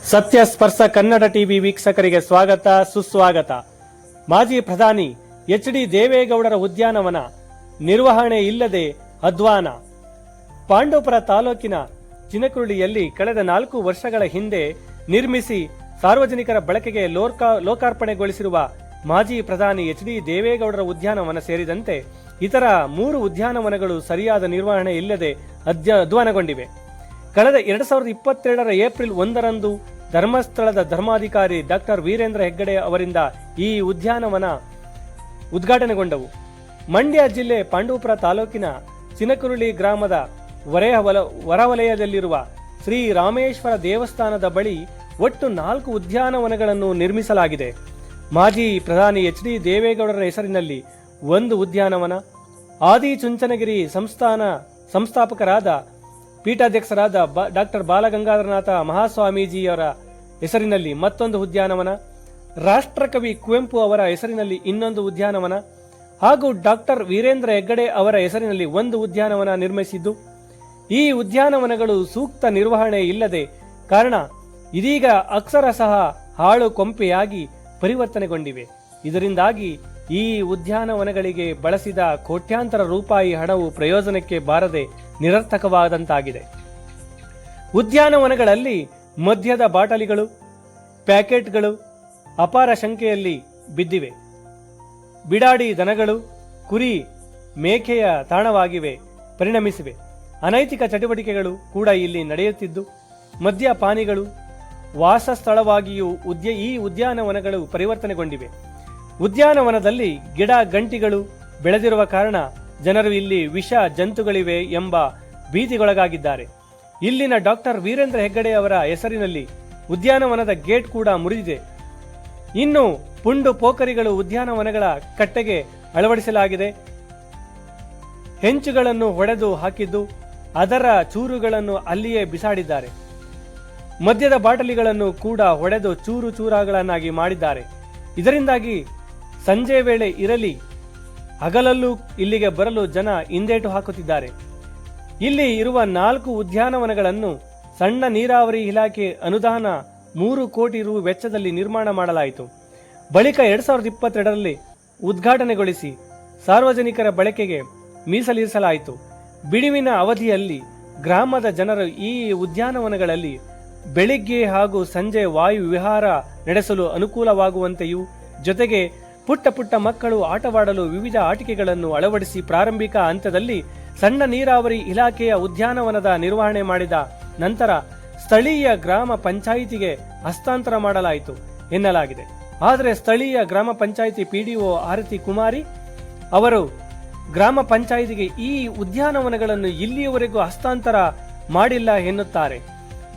ಸತ್ಯ ಸ್ಪರ್ಶ ಕನ್ನಡ ಟಿವಿ ವೀಕ್ಷಕರಿಗೆ ಸ್ವಾಗತ ಸುಸ್ವಾಗತ. ಮಾಜಿ ಪ್ರಧಾನಿ ಎಚ್.ಡಿ. ದೇವೇಗೌಡರ ಉದ್ಯಾನವನ ನಿರ್ವಹಣೆ ಇಲ್ಲದೆ ಅಧ್ವಾನ. ಪಾಂಡವಪುರ ತಾಲೂಕಿನ ಚಿನಕುರಳಿಯಲ್ಲಿ ಕಳೆದ 4 ವರ್ಷಗಳ ಹಿಂದೆ ನಿರ್ಮಿಸಿ ಸಾರ್ವಜನಿಕರ ಬಳಕೆಗೆ ಲೋಕಾರ್ಪಣೆಗೊಳಿಸಿರುವ ಮಾಜಿ ಪ್ರಧಾನಿ ಎಚ್.ಡಿ. ದೇವೇಗೌಡರ ಉದ್ಯಾನವನ ಸೇರಿದಂತೆ ಇತರ 3 ಉದ್ಯಾನವನಗಳು ಸರಿಯಾದ ನಿರ್ವಹಣೆ ಇಲ್ಲದೆ ಅಧ್ವಾನಗೊಂಡಿವೆ. ಕಳೆದ 2022 ಏಪ್ರಿಲ್ 1ರಂದು ಧರ್ಮಸ್ಥಳದ ಧರ್ಮಾಧಿಕಾರಿ ಡಾಕ್ಟರ್ ವೀರೇಂದ್ರ ಹೆಗ್ಗಡೆ ಅವರಿಂದ ಈ ಉದ್ಯಾನವನ ಉದ್ಘಾಟನೆಗೊಂಡವು. ಮಂಡ್ಯ ಜಿಲ್ಲೆ ಪಾಂಡವಪುರ ತಾಲೂಕಿನ ಚಿನಕುರಳಿ ಗ್ರಾಮದ ಹೊರವಲಯದಲ್ಲಿರುವ ಶ್ರೀ ರಾಮೇಶ್ವರ ದೇವಸ್ಥಾನದ ಬಳಿ ಒಟ್ಟು 4 ಉದ್ಯಾನವನಗಳನ್ನು ನಿರ್ಮಿಸಲಾಗಿದೆ. ಮಾಜಿ ಪ್ರಧಾನಿ ಎಚ್.ಡಿ. ದೇವೇಗೌಡರ ಹೆಸರಿನಲ್ಲಿ 1 ಉದ್ಯಾನವನ, ಆದಿಚುಂಚನಗಿರಿ ಸಂಸ್ಥಾಪಕರಾದ ಪೀಠಾಧ್ಯಕ್ಷರಾದ ಡಾಕ್ಟರ್ ಬಾಲಗಂಗಾಧರನಾಥ ಮಹಾಸ್ವಾಮೀಜಿಯವರ ಹೆಸರಿನಲ್ಲಿ ಮತ್ತೊಂದು ಉದ್ಯಾನವನ, ರಾಷ್ಟ್ರಕವಿ ಕುವೆಂಪು ಅವರ ಹೆಸರಿನಲ್ಲಿ ಇನ್ನೊಂದು ಉದ್ಯಾನವನ ಹಾಗೂ ಡಾಕ್ಟರ್ ವೀರೇಂದ್ರ ಹೆಗ್ಗಡೆ ಅವರ ಹೆಸರಿನಲ್ಲಿ 1 ಉದ್ಯಾನವನ ನಿರ್ಮಿಸಿದ್ದು, ಈ ಉದ್ಯಾನವನಗಳು ಸೂಕ್ತ ನಿರ್ವಹಣೆ ಇಲ್ಲದೆ ಕಾರಣ ಇದೀಗ ಅಕ್ಷರಶಃ ಹಾಳು ಕೊಂಪೆಯಾಗಿ ಪರಿವರ್ತನೆಗೊಂಡಿವೆ. ಇದರಿಂದಾಗಿ ಈ ಉದ್ಯಾನವನಗಳಿಗೆ ಬಳಸಿದ ಕೋಟ್ಯಾಂತರ ರೂಪಾಯಿ ಹಣವು ಪ್ರಯೋಜನಕ್ಕೆ ಬಾರದೆ ನಿರರ್ಥಕವಾದಂತಾಗಿದೆ. ಉದ್ಯಾನವನಗಳಲ್ಲಿ ಮದ್ಯದ ಬಾಟಲಿಗಳು, ಪ್ಯಾಕೆಟ್ಗಳು ಅಪಾರ ಸಂಖ್ಯೆಯಲ್ಲಿ ಬಿದ್ದಿವೆ. ಬಿಡಾಡಿ ದನಗಳು, ಕುರಿ, ಮೇಕೆಯ ತಾಣವಾಗಿವೆ ಪರಿಣಮಿಸಿವೆ. ಅನೈತಿಕ ಚಟುವಟಿಕೆಗಳು ಕೂಡ ಇಲ್ಲಿ ನಡೆಯುತ್ತಿದ್ದು, ಮದ್ಯಪಾನಿಗಳು ವಾಸ ಸ್ಥಳವಾಗಿಯೂ ಈ ಉದ್ಯಾನವನಗಳು ಪರಿವರ್ತನೆಗೊಂಡಿವೆ. ಉದ್ಯಾನವನದಲ್ಲಿ ಗಿಡ ಗಂಟಿಗಳು ಬೆಳೆದಿರುವ ಕಾರಣ ಜನರು ಇಲ್ಲಿ ವಿಷ ಜಂತುಗಳಿವೆ ಎಂಬ ಭೀತಿಗೊಳಗಾಗಿದ್ದಾರೆ. ಇಲ್ಲಿನ ಡಾಕ್ಟರ್ ವೀರೇಂದ್ರ ಹೆಗ್ಗಡೆ ಅವರ ಹೆಸರಿನಲ್ಲಿ ಉದ್ಯಾನವನದ ಗೇಟ್ ಕೂಡ ಮುರಿದಿದೆ. ಇನ್ನು ಪುಂಡು ಪೋಖರಿಗಳು ಉದ್ಯಾನವನಗಳ ಕಟ್ಟೆಗೆ ಅಳವಡಿಸಲಾಗಿದೆ. ಹೆಂಚುಗಳನ್ನು ಹೊಡೆದು ಹಾಕಿದ್ದು ಅದರ ಚೂರುಗಳನ್ನು ಅಲ್ಲಿಯೇ ಬಿಸಾಡಿದ್ದಾರೆ. ಮದ್ಯದ ಬಾಟಲಿಗಳನ್ನು ಕೂಡ ಹೊಡೆದು ಚೂರು ಚೂರಾಗಳನ್ನಾಗಿ ಮಾಡಿದ್ದಾರೆ. ಇದರಿಂದಾಗಿ ಸಂಜೆ ವೇಳೆ ಇರಲಿ ಹಗಲಲ್ಲೂ ಇಲ್ಲಿಗೆ ಬರಲು ಜನ ಹಿಂದೇಟು ಹಾಕುತ್ತಿದ್ದಾರೆ. ಇಲ್ಲಿ ಇರುವ 4 ಉದ್ಯಾನವನಗಳನ್ನು ಸಣ್ಣ ನೀರಾವರಿ ಇಲಾಖೆ ಅನುದಾನ 3 ಕೋಟಿ ರು ವೆಚ್ಚದಲ್ಲಿ ನಿರ್ಮಾಣ ಮಾಡಲಾಯಿತು. ಬಳಿಕ 2022ರಲ್ಲಿ ಉದ್ಘಾಟನೆಗೊಳಿಸಿ ಸಾರ್ವಜನಿಕರ ಬಳಕೆಗೆ ಮೀಸಲಿರಿಸಲಾಯಿತು. ಬಿಡುವಿನ ಅವಧಿಯಲ್ಲಿ ಗ್ರಾಮದ ಜನರು ಈ ಉದ್ಯಾನವನಗಳಲ್ಲಿ ಬೆಳಿಗ್ಗೆ ಹಾಗೂ ಸಂಜೆ ವಾಯು ವಿಹಾರ ನಡೆಸಲು ಅನುಕೂಲವಾಗುವಂತೆಯೂ ಜೊತೆಗೆ ಪುಟ್ಟ ಮಕ್ಕಳು ಆಟವಾಡಲು ವಿವಿಧ ಆಟಿಕೆಗಳನ್ನು ಅಳವಡಿಸಿ ಪ್ರಾರಂಭಿಕ ಹಂತದಲ್ಲಿ ಸಣ್ಣ ನೀರಾವರಿ ಇಲಾಖೆಯ ಉದ್ಯಾನವನದ ನಿರ್ವಹಣೆ ಮಾಡಿದ ನಂತರ ಸ್ಥಳೀಯ ಗ್ರಾಮ ಪಂಚಾಯಿತಿಗೆ ಹಸ್ತಾಂತರ ಮಾಡಲಾಯಿತು ಎನ್ನಲಾಗಿದೆ. ಆದರೆ ಸ್ಥಳೀಯ ಗ್ರಾಮ ಪಂಚಾಯಿತಿ ಪಿಡಿಒ ಆರತಿ ಕುಮಾರಿ ಅವರು ಗ್ರಾಮ ಪಂಚಾಯಿತಿಗೆ ಈ ಉದ್ಯಾನವನಗಳನ್ನು ಇಲ್ಲಿಯವರೆಗೂ ಹಸ್ತಾಂತರ ಮಾಡಿಲ್ಲ ಎನ್ನುತ್ತಾರೆ.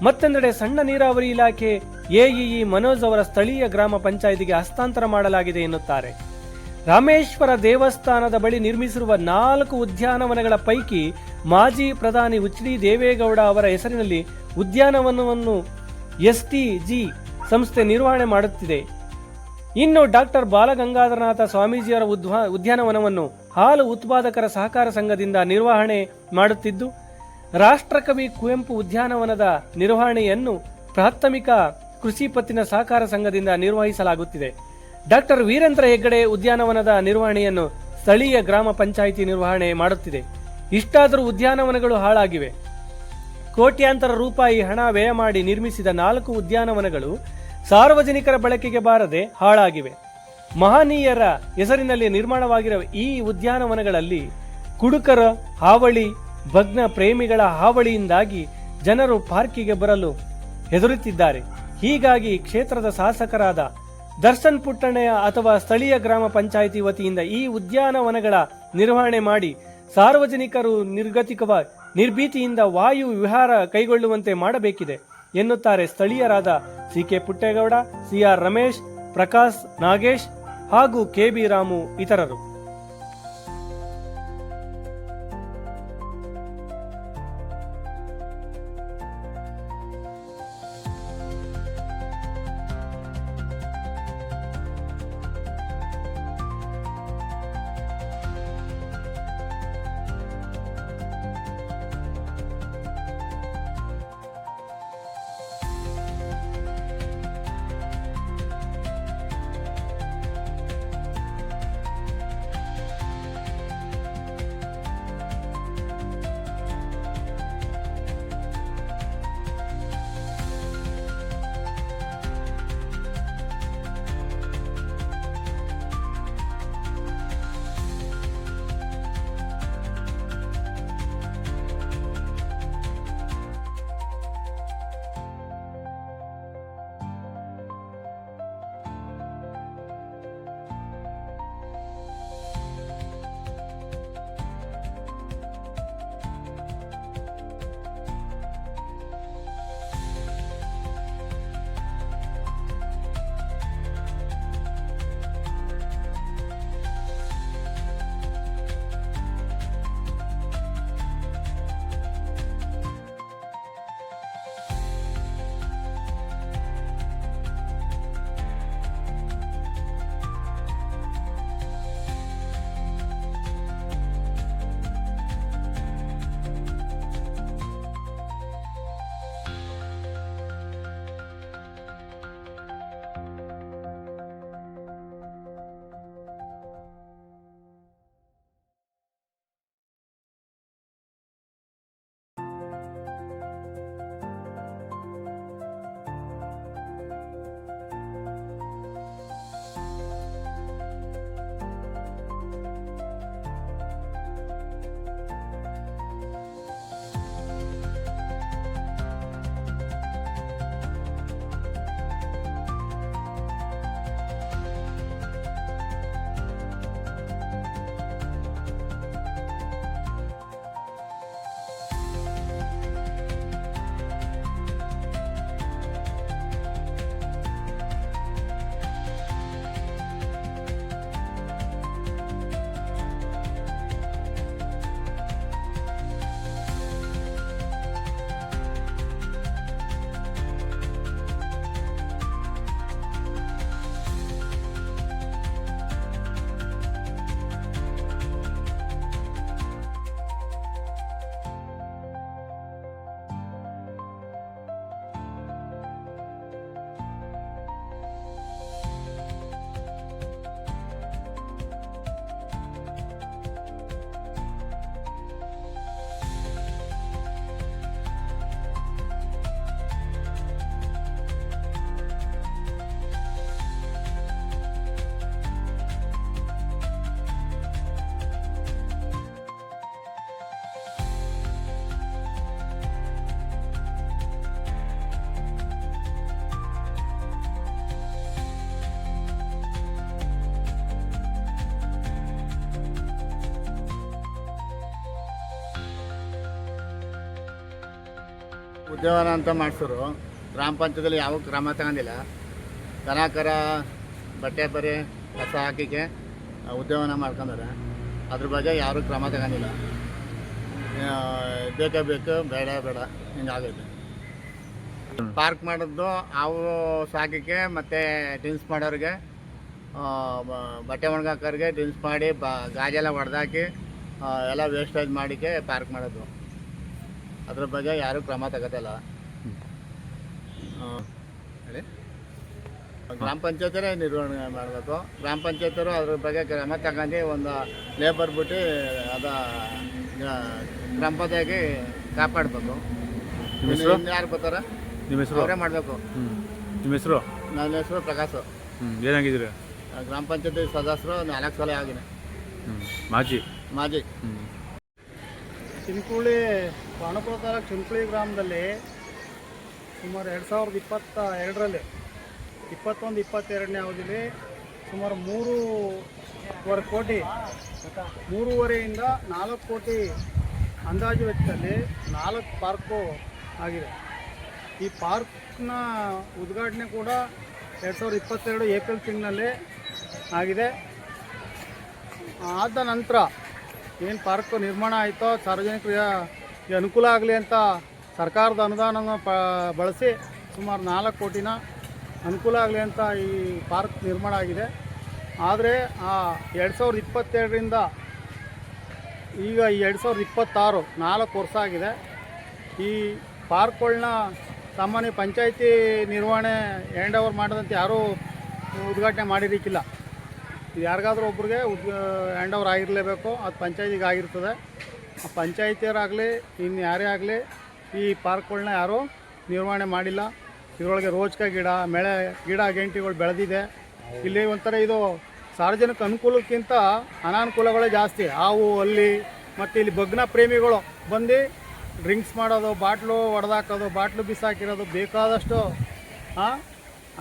ಮತ್ತೊಂದೆಡೆ ಸಣ್ಣ ನೀರಾವರಿ ಇಲಾಖೆ ಎಇಇ ಮನೋಜ್ ಅವರ ಸ್ಥಳೀಯ ಗ್ರಾಮ ಪಂಚಾಯಿತಿಗೆ ಹಸ್ತಾಂತರ ಮಾಡಲಾಗಿದೆ ಎನ್ನುತ್ತಾರೆ. ರಾಮೇಶ್ವರ ದೇವಸ್ಥಾನದ ಬಳಿ ನಿರ್ಮಿಸಿರುವ 4 ಉದ್ಯಾನವನಗಳ ಪೈಕಿ ಮಾಜಿ ಪ್ರಧಾನಿ ಎಚ್.ಡಿ. ದೇವೇಗೌಡ ಅವರ ಹೆಸರಿನಲ್ಲಿ ಉದ್ಯಾನವನವನ್ನು ಎಸ್ಟಿಜಿ ಸಂಸ್ಥೆ ನಿರ್ವಹಣೆ ಮಾಡುತ್ತಿದೆ. ಇನ್ನು ಡಾಕ್ಟರ್ ಬಾಲಗಂಗಾಧರನಾಥ ಸ್ವಾಮೀಜಿಯವರ ಉದ್ಯಾನವನವನ್ನು ಹಾಲು ಉತ್ಪಾದಕರ ಸಹಕಾರ ಸಂಘದಿಂದ ನಿರ್ವಹಣೆ ಮಾಡುತ್ತಿದ್ದು, ರಾಷ್ಟ್ರಕವಿ ಕುವೆಂಪು ಉದ್ಯಾನವನದ ನಿರ್ವಹಣೆಯನ್ನು ಪ್ರಾಥಮಿಕ ಕೃಷಿ ಪತ್ತಿನ ಸಹಕಾರ ಸಂಘದಿಂದ ನಿರ್ವಹಿಸಲಾಗುತ್ತಿದೆ. ಡಾಕ್ಟರ್ ವೀರೇಂದ್ರ ಹೆಗ್ಗಡೆ ಉದ್ಯಾನವನದ ನಿರ್ವಹಣೆಯನ್ನು ಸ್ಥಳೀಯ ಗ್ರಾಮ ಪಂಚಾಯಿತಿ ನಿರ್ವಹಣೆ ಮಾಡುತ್ತಿದೆ. ಇಷ್ಟಾದರೂ ಉದ್ಯಾನವನಗಳು ಹಾಳಾಗಿವೆ. ಕೋಟ್ಯಾಂತರ ರೂಪಾಯಿ ಹಣ ವ್ಯಯ ಮಾಡಿ ನಿರ್ಮಿಸಿದ 4 ಉದ್ಯಾನವನಗಳು ಸಾರ್ವಜನಿಕರ ಬಳಕೆಗೆ ಬಾರದೆ ಹಾಳಾಗಿವೆ. ಮಹನೀಯರ ಹೆಸರಿನಲ್ಲಿ ನಿರ್ಮಾಣವಾಗಿರುವ ಈ ಉದ್ಯಾನವನಗಳಲ್ಲಿ ಕುಡುಕರ ಹಾವಳಿ, ಭಗ್ನ ಪ್ರೇಮಿಗಳ ಹಾವಳಿಯಿಂದಾಗಿ ಜನರು ಪಾರ್ಕಿಗೆ ಬರಲು ಹೆದರುತ್ತಿದ್ದಾರೆ. ಹೀಗಾಗಿ ಕ್ಷೇತ್ರದ ಶಾಸಕರಾದ ದರ್ಶನ್ ಪುಟ್ಟಣ್ಣಯ್ಯ ಅಥವಾ ಸ್ಥಳೀಯ ಗ್ರಾಮ ಪಂಚಾಯಿತಿ ವತಿಯಿಂದ ಈ ಉದ್ಯಾನವನಗಳ ನಿರ್ವಹಣೆ ಮಾಡಿ ಸಾರ್ವಜನಿಕರು ನಿರ್ಭೀತಿಯಿಂದ ವಾಯು ವಿಹಾರ ಕೈಗೊಳ್ಳುವಂತೆ ಮಾಡಬೇಕಿದೆ ಎನ್ನುತ್ತಾರೆ ಸ್ಥಳೀಯರಾದ ಸಿ.ಕೆ. ಪುಟ್ಟೇಗೌಡ, ಸಿ.ಆರ್. ರಮೇಶ್, ಪ್ರಕಾಶ್ ನಾಗೇಶ್ ಹಾಗೂ ಕೆ.ಬಿ. ರಾಮು ಇತರರು. ಉದ್ಯಾನವನ ಅಂತ ಮಾಡಿಸೋರು. ಗ್ರಾಮ ಪಂಚಾಯತಿಯಲ್ಲಿ ಯಾವ ಕ್ರಮ ತಗೊಂಡಿಲ್ಲ. ದನ ಕರ ಬಟ್ಟೆ ಬರೆ ಕಸ ಹಾಕಿಕೆ ಉದ್ಯಾನವನ ಮಾಡ್ಕೊಂಡಾರೆ. ಅದ್ರ ಬಗ್ಗೆ ಯಾರೂ ಕ್ರಮ ತಗೊಂಡಿಲ್ಲ. ಬೇಕೇ ಬೇಕು, ಬೇಡ ಬೇಡ ಹಿಂಗಾಗೈತೆ. ಪಾರ್ಕ್ ಮಾಡಿದ್ದು ಹಾವು ಸಾಕಿಕೆ ಮತ್ತು ಡ್ರಿಂಕ್ಸ್ ಮಾಡೋರಿಗೆ, ಬಟ್ಟೆ ಒಣಗಾಕೋರಿಗೆ ಡ್ರಿಂಕ್ಸ್ ಮಾಡಿ ಗಾಜೆಲ್ಲ ಹೊಡೆದಾಕಿ ಎಲ್ಲ ವೇಸ್ಟೇಜ್ ಮಾಡಿಕೆ ಪಾರ್ಕ್ ಮಾಡೋದು. ಅದ್ರ ಬಗ್ಗೆ ಯಾರೂ ಕ್ರಮ ತಗೋತಿಲ್ಲ. ಹೇಳಿ, ಗ್ರಾಮ ಪಂಚಾಯತರೇ ನಿರ್ವಹಣೆ ಮಾಡಬೇಕು. ಗ್ರಾಮ ಪಂಚಾಯತರು ಅದ್ರ ಬಗ್ಗೆ ಕ್ರಮ ತಗೊಂಡು ಒಂದು ಲೇಬರ್ ಬಿಟ್ಟು ಅದ ಗ್ರಾಮ ಪಂಚಾಯತಿಗೆ ಕಾಪಾಡಬೇಕು. ಯಾರು ಬರ್ತಾರ ನಿಮ್ಮ ಹೆಸರು ಅವರೇ ಮಾಡಬೇಕು. ನಿಮ್ಮ ಹೆಸರು? ನನ್ನ ಹೆಸರು ಪ್ರಕಾಶ್. ಏನಾಗಿದ್ದೀರಿ? ಗ್ರಾಮ ಪಂಚಾಯತಿ ಸದಸ್ಯರು 4 ಸಲ ಆಗಿನಿ. ಮಾಜಿ. ಚಿನ್ಕುಳಿ, ಬಾಣಪುರ ತಾಲೂಕು ಚಿನ್ಕುಳಿ ಗ್ರಾಮದಲ್ಲಿ ಸುಮಾರು 2022ರಲ್ಲಿ 21-22ನೇ ಅವಧಿಯಲ್ಲಿ ಸುಮಾರು 3.25 ಕೋಟಿ, 3.5ರಿಂದ 4 ಕೋಟಿ ಅಂದಾಜು ವೆಚ್ಚದಲ್ಲಿ 4 ಪಾರ್ಕು ಆಗಿದೆ. ಈ ಪಾರ್ಕ್ನ ಉದ್ಘಾಟನೆ ಕೂಡ 2022 ಏಪ್ರಿಲ್ ತಿಂಗಳಲ್ಲಿ ಆಗಿದೆ. ಆದ ನಂತರ ಏನು ಪಾರ್ಕ್ ನಿರ್ಮಾಣ ಆಯಿತೋ ಸಾರ್ವಜನಿಕರಿಗೆ ಅನುಕೂಲ ಆಗಲಿ ಅಂತ ಸರ್ಕಾರದ ಅನುದಾನವನ್ನು ಬಳಸಿ ಸುಮಾರು 4 ಕೋಟಿನ ಅನುಕೂಲ ಆಗಲಿ ಅಂತ ಈ ಪಾರ್ಕ್ ನಿರ್ಮಾಣ ಆಗಿದೆ. ಆದರೆ 2022ರಿಂದ ಈಗ 2026 4 ವರ್ಷ ಆಗಿದೆ. ಈ ಪಾರ್ಕ್ಗಳನ್ನ ಸಾಮಾನ್ಯ ಪಂಚಾಯಿತಿ ನಿರ್ವಹಣೆ ಹ್ಯಾಂಡ್ ಓವರ್ ಮಾಡೋದಂತ ಯಾರೂ ಉದ್ಘಾಟನೆ ಮಾಡಿರಲಿಕ್ಕಿಲ್ಲ. ಯಾರಿಗಾದ್ರೂ ಒಬ್ರಿಗೆ ಹ್ಯಾಂಡ್ ಓವರ್ ಆಗಿರಲೇಬೇಕು. ಅದು ಪಂಚಾಯತಿಗೆ ಆಗಿರ್ತದೆ. ಆ ಪಂಚಾಯತಿಯರಾಗಲಿ ಇನ್ನು ಯಾರೇ ಆಗಲಿ ಈ ಪಾರ್ಕ್ಗಳನ್ನ ಯಾರೂ ನಿರ್ವಹಣೆ ಮಾಡಿಲ್ಲ. ಇದರೊಳಗೆ ರೋಜ್ಕ ಗಿಡ, ಗಿಡ ಗೆಂಟಿಗಳು ಬೆಳೆದಿದೆ. ಇಲ್ಲಿ ಒಂಥರ ಇದು ಸಾರ್ವಜನಿಕ ಅನುಕೂಲಕ್ಕಿಂತ ಅನಾನುಕೂಲಗಳೇ ಜಾಸ್ತಿ. ಹಾವು ಅಲ್ಲಿ ಮತ್ತು ಇಲ್ಲಿ ಭಗ್ನ ಪ್ರೇಮಿಗಳು ಬಂದು ಡ್ರಿಂಕ್ಸ್ ಮಾಡೋದು, ಬಾಟ್ಲು ಹೊಡೆದಾಕೋದು, ಬಾಟ್ಲು ಬಿಸಾಕಿರೋದು, ಬೇಕಾದಷ್ಟು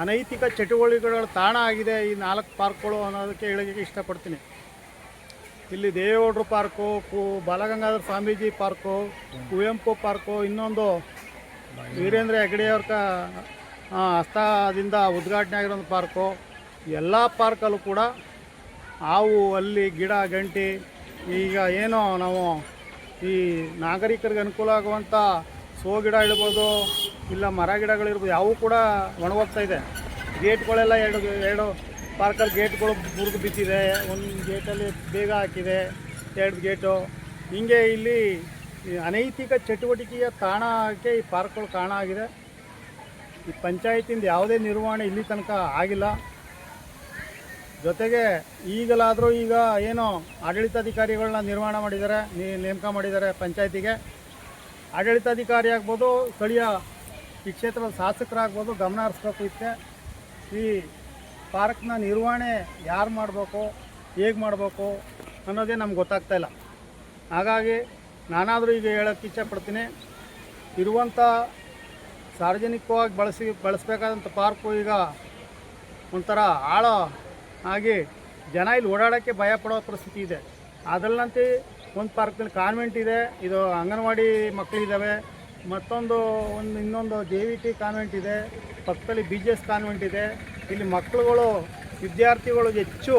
ಅನೈತಿಕ ಚಟುವಟಿಕೆಗಳ ತಾಣ ಆಗಿದೆ ಈ 4 ಪಾರ್ಕ್ಗಳು ಅನ್ನೋದಕ್ಕೆ ಹೇಳೋಕ್ಕೆ ಇಷ್ಟಪಡ್ತೀನಿ. ಇಲ್ಲಿ ದೇವೇಗೌಡರು park, Balagangadhara Swamiji park, Kuvempu park, ಇನ್ನೊಂದು ವೀರೇಂದ್ರ ಹೆಗ್ಗಡೆಯವ್ರ ಹಸ್ತದಿಂದ ಉದ್ಘಾಟನೆ ಆಗಿರೋ ಪಾರ್ಕು, ಎಲ್ಲ ಪಾರ್ಕಲ್ಲೂ ಕೂಡ ಹಾವು ಅಲ್ಲಿ ಗಿಡ ಗಂಟಿ, ಈಗ ಏನೋ ನಾವು ಈ ನಾಗರಿಕರಿಗೆ ಅನುಕೂಲ ಆಗುವಂಥ ಸೋ ಗಿಡ ಇಡ್ಬೋದು, ಇಲ್ಲ ಮರ ಗಿಡಗಳಿರ್ಬೋದು, ಯಾವೂ ಕೂಡ ಒಣಗೋಗ್ತಾ ಇದೆ. ಗೇಟ್ಗಳೆಲ್ಲ ಎರಡು ಪಾರ್ಕಲ್ಲಿ ಗೇಟ್ಗಳು ಮುರಿದು ಬಿದ್ದಿದೆ. ಒಂದು ಗೇಟಲ್ಲಿ ಬೇಗ ಹಾಕಿದೆ, 2 ಗೇಟು. ಹೀಗೆ ಇಲ್ಲಿ ಅನೈತಿಕ ಚಟುವಟಿಕೆಯ ತಾಣಕ್ಕೆ ಈ ಪಾರ್ಕ್ಗಳು ಕಾರಣ ಆಗಿದೆ. ಈ ಪಂಚಾಯತಿಯಿಂದ ಯಾವುದೇ ನಿರ್ವಹಣೆ ಇಲ್ಲಿ ತನಕ ಆಗಿಲ್ಲ. ಜೊತೆಗೆ ಈಗಲಾದರೂ ಈಗ ಏನೋ ಆಡಳಿತಾಧಿಕಾರಿಗಳನ್ನ ನಿರ್ವಹಣೆ ಮಾಡಿದ್ದಾರೆ, ನೇಮಕ ಮಾಡಿದ್ದಾರೆ ಪಂಚಾಯತಿಗೆ. ಆಡಳಿತಾಧಿಕಾರಿ ಆಗ್ಬೋದು, ಸ್ಥಳೀಯ ಈ ಕ್ಷೇತ್ರದ ಶಾಸಕರಾಗ್ಬೋದು, ಗಮನ ಹರಿಸ್ಬೇಕು. ಇತ್ತೆ ಈ ಪಾರ್ಕ್ನ ನಿರ್ವಹಣೆ ಯಾರು ಮಾಡಬೇಕು, ಹೇಗೆ ಮಾಡಬೇಕು ಅನ್ನೋದೇ ನಮ್ಗೆ ಗೊತ್ತಾಗ್ತಾ ಇಲ್ಲ. ಹಾಗಾಗಿ ನಾನಾದರೂ ಈಗ ಹೇಳೋಕ್ಕೆ ಇಚ್ಛೆಪಡ್ತೀನಿ, ಇರುವಂಥ ಸಾರ್ವಜನಿಕವಾಗಿ ಬಳಸಬೇಕಾದಂಥ ಪಾರ್ಕು ಈಗ ಒಂಥರ ಆಳ ಆಗಿ ಜನ ಇಲ್ಲಿ ಓಡಾಡೋಕ್ಕೆ ಭಯ ಪಡೋ ಪರಿಸ್ಥಿತಿ ಇದೆ. ಅದಲ್ಲಂತೆ ಒಂದು ಪಾರ್ಕ್ನಲ್ಲಿ ಕಾನ್ವೆಂಟ್ ಇದೆ, ಇದು ಅಂಗನವಾಡಿ ಮಕ್ಕಳಿದ್ದಾವೆ, ಇನ್ನೊಂದು JVT ಕಾನ್ವೆಂಟ್ ಇದೆ, ಪಕ್ಕದಲ್ಲಿ BGS ಕಾನ್ವೆಂಟ್ ಇದೆ. ಇಲ್ಲಿ ಮಕ್ಕಳುಗಳು, ವಿದ್ಯಾರ್ಥಿಗಳು ಹೆಚ್ಚು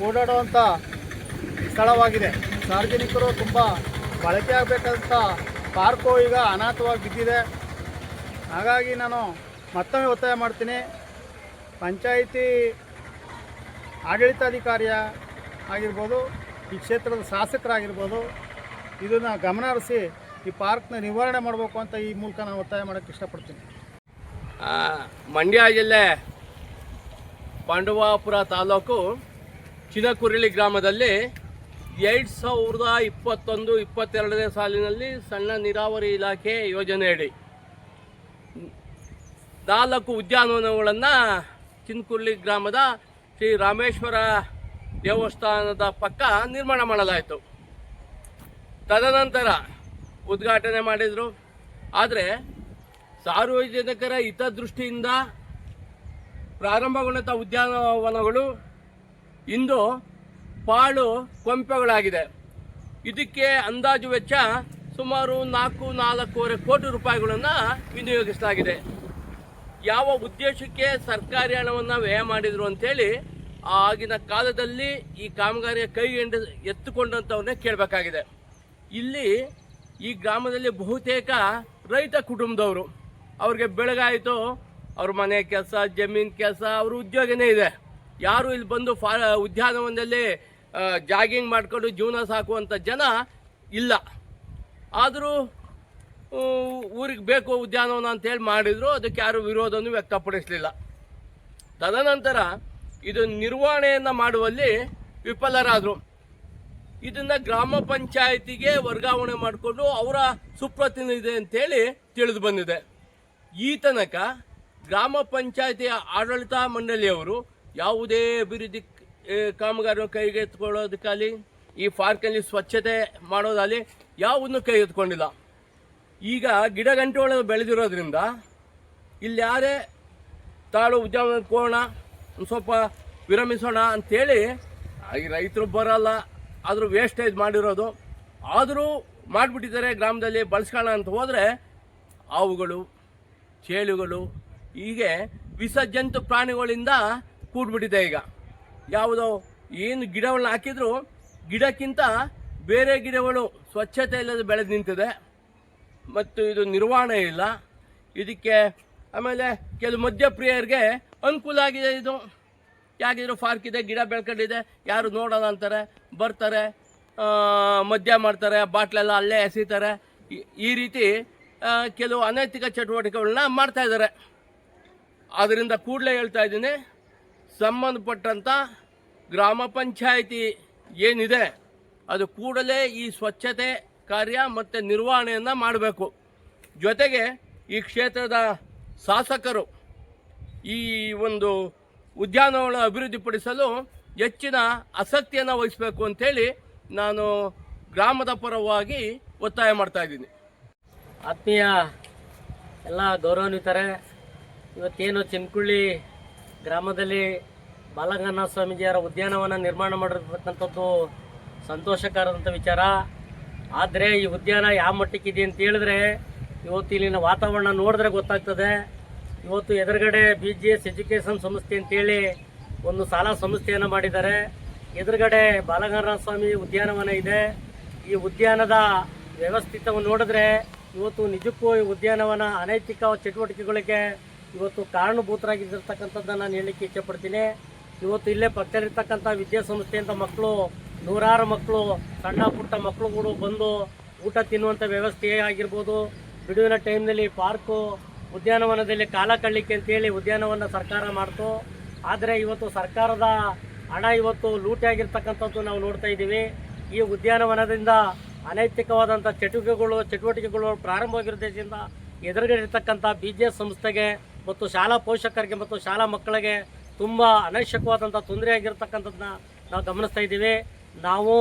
ಓಡಾಡುವಂಥ ಸ್ಥಳವಾಗಿದೆ. ಸಾರ್ವಜನಿಕರು ತುಂಬ ಬಳಕೆ ಆಗಬೇಕಾದಂಥ ಪಾರ್ಕು ಈಗ ಅನಾಥವಾಗಿ ಬಿದ್ದಿದೆ. ಹಾಗಾಗಿ ನಾನು ಮತ್ತೊಮ್ಮೆ ಒತ್ತಾಯ ಮಾಡ್ತೀನಿ, ಪಂಚಾಯಿತಿ ಆಡಳಿತಾಧಿಕಾರಿ ಆಗಿರ್ಬೋದು, ಈ ಕ್ಷೇತ್ರದ ಶಾಸಕರಾಗಿರ್ಬೋದು, ಇದನ್ನು ಗಮನ ಹರಿಸಿ ಈ ಪಾರ್ಕ್ನ ನಿವಾರಣೆ ಮಾಡಬೇಕು ಅಂತ ಈ ಮೂಲಕ ನಾನು ಒತ್ತಾಯ ಮಾಡೋಕ್ಕೆ ಇಷ್ಟಪಡ್ತೀನಿ. ಮಂಡ್ಯ ಜಿಲ್ಲೆ ಪಾಂಡವಾಪುರ ತಾಲೂಕು ಚಿನಕುರಳಿ ಗ್ರಾಮದಲ್ಲಿ 2021-22ನೇ ಸಾಲಿನಲ್ಲಿ ಸಣ್ಣ ನೀರಾವರಿ ಇಲಾಖೆ ಯೋಜನೆಯಡಿ 4 ಉದ್ಯಾನವನಗಳನ್ನು ಚಿನಕುರಳಿ ಗ್ರಾಮದ ಶ್ರೀ ರಾಮೇಶ್ವರ ದೇವಸ್ಥಾನದ ಪಕ್ಕ ನಿರ್ಮಾಣ ಮಾಡಲಾಯಿತು. ತದನಂತರ ಉದ್ಘಾಟನೆ ಮಾಡಿದರು. ಆದರೆ ಸಾರ್ವಜನಿಕರ ಹಿತದೃಷ್ಟಿಯಿಂದ ಪ್ರಾರಂಭಗೊಂಡಂಥ ಉದ್ಯಾನವನಗಳು ಇಂದು ಪಾಳು ಕೊಂಪೆಗಳಾಗಿದೆ. ಇದಕ್ಕೆ ಅಂದಾಜು ವೆಚ್ಚ ಸುಮಾರು 4-4.25 ಕೋಟಿ ರೂಪಾಯಿಗಳನ್ನು ವಿನಿಯೋಗಿಸಲಾಗಿದೆ. ಯಾವ ಉದ್ದೇಶಕ್ಕೆ ಸರ್ಕಾರಿ ಹಣವನ್ನು ವ್ಯಯ ಮಾಡಿದರು ಅಂತೇಳಿ ಆಗಿನ ಕಾಲದಲ್ಲಿ ಈ ಕಾಮಗಾರಿಯ ಎತ್ತುಕೊಂಡಂಥವ್ರನ್ನೇ ಕೇಳಬೇಕಾಗಿದೆ. ಇಲ್ಲಿ ಈ ಗ್ರಾಮದಲ್ಲಿ ಬಹುತೇಕ ರೈತ ಕುಟುಂಬದವರು, ಅವ್ರಿಗೆ ಬೆಳಗಾಯಿತು, ಅವ್ರ ಮನೆ ಕೆಲಸ, ಜಮೀನು ಕೆಲಸ, ಅವ್ರ ಉದ್ಯೋಗನೇ ಇದೆ. ಯಾರು ಇಲ್ಲಿ ಬಂದು ಉದ್ಯಾನವನದಲ್ಲಿ ಜಾಗಿಂಗ್ ಮಾಡಿಕೊಂಡು ಜೀವನ ಸಾಕುವಂಥ ಜನ ಇಲ್ಲ. ಆದರೂ ಊರಿಗೆ ಬೇಕು ಉದ್ಯಾನವನ ಅಂತೇಳಿ ಮಾಡಿದ್ರು, ಅದಕ್ಕೆ ಯಾರು ವಿರೋಧವನ್ನು ವ್ಯಕ್ತಪಡಿಸಲಿಲ್ಲ. ತದನಂತರ ಇದು ನಿರ್ವಹಣೆಯನ್ನು ಮಾಡುವಲ್ಲಿ ವಿಫಲರಾದರು. ಇದನ್ನು ಗ್ರಾಮ ಪಂಚಾಯಿತಿಗೆ ವರ್ಗಾವಣೆ ಮಾಡಿಕೊಂಡು ಅವರ ಸುಪ್ರತಿನಿಧಿ ಅಂತೇಳಿ ತಿಳಿದು ಬಂದಿದೆ. ಈ ತನಕ ಗ್ರಾಮ ಪಂಚಾಯಿತಿಯ ಆಡಳಿತ ಮಂಡಳಿಯವರು ಯಾವುದೇ ಅಭಿವೃದ್ಧಿ ಕಾಮಗಾರಿ ಕೈಗೆತ್ತಿಕೊಳ್ಳೋದಕ್ಕಾಗಲಿ, ಈ ಪಾರ್ಕಲ್ಲಿ ಸ್ವಚ್ಛತೆ ಮಾಡೋದಾಗಲಿ ಯಾವುದನ್ನು ಕೈಗೆತ್ತಿಕೊಂಡಿಲ್ಲ. ಈಗ ಗಿಡಗಂಟೆಗಳು ಬೆಳೆದಿರೋದ್ರಿಂದ ಇಲ್ಲಿ ಯಾರೇ ತಾಳು ಉದ್ಯಾನವನಕ್ಕೆ ಹೋಗೋಣ, ಒಂದು ಸ್ವಲ್ಪ ವಿರಮಿಸೋಣ ಅಂಥೇಳಿ ಈ ರೈತರು ಬರೋಲ್ಲ, ಆದರೂ ವೇಸ್ಟೇಜ್ ಮಾಡಿರೋದು ಆದರೂ ಮಾಡಿಬಿಟ್ಟಿದ್ದಾರೆ. ಗ್ರಾಮದಲ್ಲಿ ಬಳಸ್ಕೋಣ ಅಂತ ಹೋದರೆ ಹಾವುಗಳು, ಚೇಳುಗಳು, ಹೀಗೆ ವಿಸರ್ಜಂತು ಪ್ರಾಣಿಗಳಿಂದ ಕೂಡ್ಬಿಟ್ಟಿದೆ. ಈಗ ಯಾವುದೋ ಏನು ಗಿಡಗಳನ್ನ ಹಾಕಿದ್ರು ಗಿಡಕ್ಕಿಂತ ಬೇರೆ ಗಿಡಗಳು ಸ್ವಚ್ಛತೆ ಇಲ್ಲದೆ ಬೆಳೆದು ನಿಂತಿದೆ ಮತ್ತು ಇದು ನಿರ್ವಹಣೆ ಇಲ್ಲ ಇದಕ್ಕೆ. ಆಮೇಲೆ ಕೆಲವು ಮದ್ಯಪ್ರಿಯರಿಗೆ ಅನುಕೂಲ ಆಗಿದೆ ಇದು. ಯಾಕಿದ್ರು ಪಾರ್ಕ್ ಇದೆ, ಗಿಡ ಬೆಳ್ಕೊಂಡಿದೆ, ಯಾರು ನೋಡೋಣ ಅಂತಾರೆ, ಬರ್ತಾರೆ, ಮದ್ಯ ಮಾಡ್ತಾರೆ, ಬಾಟ್ಲೆಲ್ಲ ಅಲ್ಲೇ ಎಸೀತಾರೆ. ಈ ರೀತಿ ಕೆಲವು ಅನೈತಿಕ ಚಟುವಟಿಕೆಗಳನ್ನ ಮಾಡ್ತಾ ಇದ್ದಾರೆ. ಆದ್ದರಿಂದ ಕೂಡಲೇ ಹೇಳ್ತಾ ಇದ್ದೀನಿ, ಸಂಬಂಧಪಟ್ಟಂಥ ಗ್ರಾಮ ಪಂಚಾಯಿತಿ ಏನಿದೆ ಅದು ಕೂಡಲೇ ಈ ಸ್ವಚ್ಛತೆ ಕಾರ್ಯ ಮತ್ತು ನಿರ್ವಹಣೆಯನ್ನು ಮಾಡಬೇಕು. ಜೊತೆಗೆ ಈ ಕ್ಷೇತ್ರದ ಶಾಸಕರು ಈ ಒಂದು ಉದ್ಯಾನವನ ಅಭಿವೃದ್ಧಿಪಡಿಸಲು ಹೆಚ್ಚಿನ ಆಸಕ್ತಿಯನ್ನು ವಹಿಸಬೇಕು ಅಂಥೇಳಿ ನಾನು ಗ್ರಾಮದ ಪರವಾಗಿ ಒತ್ತಾಯ ಮಾಡ್ತಾ ಇದ್ದೀನಿ. ಆತ್ಮೀಯ ಎಲ್ಲ ಗೌರವಾನ್ವಿತರೆ, ಇವತ್ತೇನು ಚಿನ್ಕುಳ್ಳಿ ಗ್ರಾಮದಲ್ಲಿ ಬಾಲಗಂಗಾಧರ ಸ್ವಾಮೀಜಿಯವರ ಉದ್ಯಾನವನ ನಿರ್ಮಾಣ ಮಾಡಿರ್ತಕ್ಕಂಥದ್ದು ಸಂತೋಷಕರದಂಥ ವಿಚಾರ. ಆದರೆ ಈ ಉದ್ಯಾನ ಯಾವ ಮಟ್ಟಕ್ಕಿದೆ ಅಂತ ಹೇಳಿದ್ರೆ ಇವತ್ತು ಇಲ್ಲಿನ ವಾತಾವರಣ ನೋಡಿದ್ರೆ ಗೊತ್ತಾಗ್ತದೆ. ಇವತ್ತು ಎದುರುಗಡೆ BGS ಎಜುಕೇಷನ್ ಸಂಸ್ಥೆ ಅಂತೇಳಿ ಒಂದು ಶಾಲಾ ಸಂಸ್ಥೆಯನ್ನು ಮಾಡಿದ್ದಾರೆ. ಎದುರುಗಡೆ ಬಾಲಗಂಗಾಧರ ಸ್ವಾಮಿ ಉದ್ಯಾನವನ ಇದೆ. ಈ ಉದ್ಯಾನದ ವ್ಯವಸ್ಥಿತವನ್ನು ನೋಡಿದ್ರೆ ಇವತ್ತು ನಿಜಕ್ಕೂ ಈ ಉದ್ಯಾನವನ ಅನೈತಿಕ ಚಟುವಟಿಕೆಗಳಿಗೆ ಇವತ್ತು ಕಾರಣಭೂತರಾಗಿರ್ತಕ್ಕಂಥದ್ದನ್ನು ನಾನು ಹೇಳಲಿಕ್ಕೆ ಇಚ್ಛೆಪಡ್ತೀನಿ. ಇವತ್ತು ಇಲ್ಲೇ ಪಕ್ಕದಲ್ಲಿರ್ತಕ್ಕಂಥ ವಿದ್ಯಾಸಂಸ್ಥೆಯಿಂದ ಮಕ್ಕಳು, ನೂರಾರು ಮಕ್ಕಳು, ಸಣ್ಣ ಪುಟ್ಟ ಮಕ್ಕಳುಗಳು ಬಂದು ಊಟ ತಿನ್ನುವಂಥ ವ್ಯವಸ್ಥೆ ಆಗಿರ್ಬೋದು, ಬಿಡುವಿನ ಟೈಮ್ನಲ್ಲಿ ಪಾರ್ಕು ಉದ್ಯಾನವನದಲ್ಲಿ ಕಾಲ ಕಳಲಿಕ್ಕೆ ಅಂತೇಳಿ ಉದ್ಯಾನವನ ಸರ್ಕಾರ ಮಾಡ್ತು. ಆದರೆ ಇವತ್ತು ಸರ್ಕಾರದ ಹಣ ಇವತ್ತು ಲೂಟಿ ಆಗಿರ್ತಕ್ಕಂಥದ್ದು ನಾವು ನೋಡ್ತಾ ಇದ್ದೀವಿ. ಈ ಉದ್ಯಾನವನದಿಂದ ಅನೈತಿಕವಾದಂಥ ಚಟುವಟಿಕೆಗಳು ಪ್ರಾರಂಭವಾಗಿರೋದ್ರಿಂದ ಎದುರುಗಡೆ ಇರತಕ್ಕಂಥ BGS ಸಂಸ್ಥೆಗೆ ಮತ್ತು ಶಾಲಾ ಪೋಷಕರಿಗೆ ಮತ್ತು ಶಾಲಾ ಮಕ್ಕಳಿಗೆ ತುಂಬ ಅನವಶ್ಯಕವಾದಂಥ ತೊಂದರೆ ಆಗಿರ್ತಕ್ಕಂಥದ್ದನ್ನ ನಾವು ಗಮನಿಸ್ತಾ ಇದ್ದೀವಿ. ನಾವು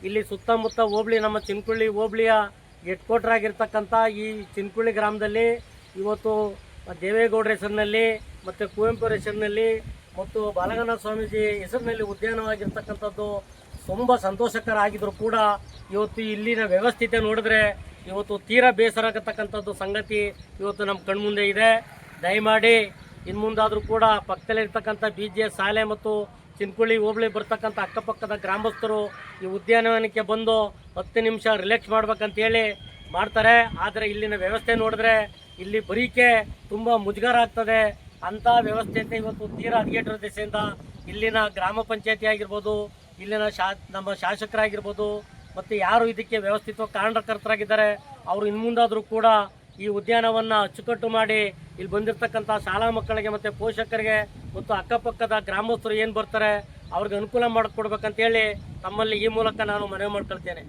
ಇಲ್ಲಿ ಸುತ್ತಮುತ್ತ ಹೋಬಳಿ, ನಮ್ಮ ಚಿನ್ಕುಳ್ಳಿ ಹೋಬಳಿಯ ಹೆಡ್ ಕ್ವಾರ್ಟರ್ ಆಗಿರ್ತಕ್ಕಂಥ ಈ ಚಿನ್ಕುಳ್ಳಿ ಗ್ರಾಮದಲ್ಲಿ ಇವತ್ತು ದೇವೇಗೌಡರ ಹೆಸರಿನಲ್ಲಿ ಮತ್ತು ಕುವೆಂಪು ಹೆಸರಿನಲ್ಲಿ ಮತ್ತು ಬಾಲಗಂಗಾಧರ ಸ್ವಾಮೀಜಿ ಹೆಸರಿನಲ್ಲಿ ಉದ್ಯಾನವಾಗಿರ್ತಕ್ಕಂಥದ್ದು ತುಂಬ ಸಂತೋಷಕರ ಆಗಿದ್ರು ಕೂಡ ಇವತ್ತು ಇಲ್ಲಿನ ವ್ಯವಸ್ಥಿತಿ ನೋಡಿದ್ರೆ ಇವತ್ತು ತೀರಾ ಬೇಸರ ಆಗತಕ್ಕಂಥದ್ದು ಸಂಗತಿ ಇವತ್ತು ನಮ್ಮ ಕಣ್ಮುಂದೆ ಇದೆ. ದಯಮಾಡಿ ಇನ್ನು ಮುಂದಾದರೂ ಕೂಡ ಪಕ್ಕದಲ್ಲಿರ್ತಕ್ಕಂಥ BGS ಶಾಲೆ ಮತ್ತು ಚಿನ್ಕುಳ್ಳಿ ಹೋಬಳಿ ಬರ್ತಕ್ಕಂಥ ಅಕ್ಕಪಕ್ಕದ ಗ್ರಾಮಸ್ಥರು ಈ ಉದ್ಯಾನವನಕ್ಕೆ ಬಂದು 10 ನಿಮಿಷ ರಿಲ್ಯಾಕ್ಸ್ ಮಾಡ್ಬೇಕಂತೇಳಿ ಮಾಡ್ತಾರೆ. ಆದರೆ ಇಲ್ಲಿನ ವ್ಯವಸ್ಥೆ ನೋಡಿದ್ರೆ ಇಲ್ಲಿ ಬರೀಕೆ ತುಂಬ ಮುಜುಗರ ಆಗ್ತದೆ. ಅಂಥ ವ್ಯವಸ್ಥೆಯಿಂದ ಇವತ್ತು ತೀರಾ ಹದಗೆಟ್ಟಿರೋ ದಿಸೆಯಿಂದ ಇಲ್ಲಿನ ಗ್ರಾಮ ಪಂಚಾಯತಿ ಆಗಿರ್ಬೋದು, ಇಲ್ಲಿನ ನಮ್ಮ ಶಾಸಕರಾಗಿರ್ಬೋದು ಮತ್ತು ಯಾರು ಇದಕ್ಕೆ ವ್ಯವಸ್ಥಿತ ಕಾರಣಕರ್ತರಾಗಿದ್ದಾರೆ ಅವರು ಇನ್ನು ಮುಂದಾದರೂ ಕೂಡ ಈ ಉದ್ಯಾನವನ್ನು ಅಚ್ಚುಕಟ್ಟು ಮಾಡಿ ಇಲ್ಲಿ ಬಂದಿರತಕ್ಕಂಥ ಶಾಲಾ ಮಕ್ಕಳಿಗೆ ಮತ್ತು ಪೋಷಕರಿಗೆ ಮತ್ತು ಅಕ್ಕಪಕ್ಕದ ಗ್ರಾಮಸ್ಥರು ಏನು ಬರ್ತಾರೆ ಅವ್ರಿಗೆ ಅನುಕೂಲ ಮಾಡಿಕೊಡ್ಬೇಕಂತೇಳಿ ತಮ್ಮಲ್ಲಿ ಈ ಮೂಲಕ ನಾನು ಮನವಿ ಮಾಡ್ಕೊಳ್ತೇನೆ.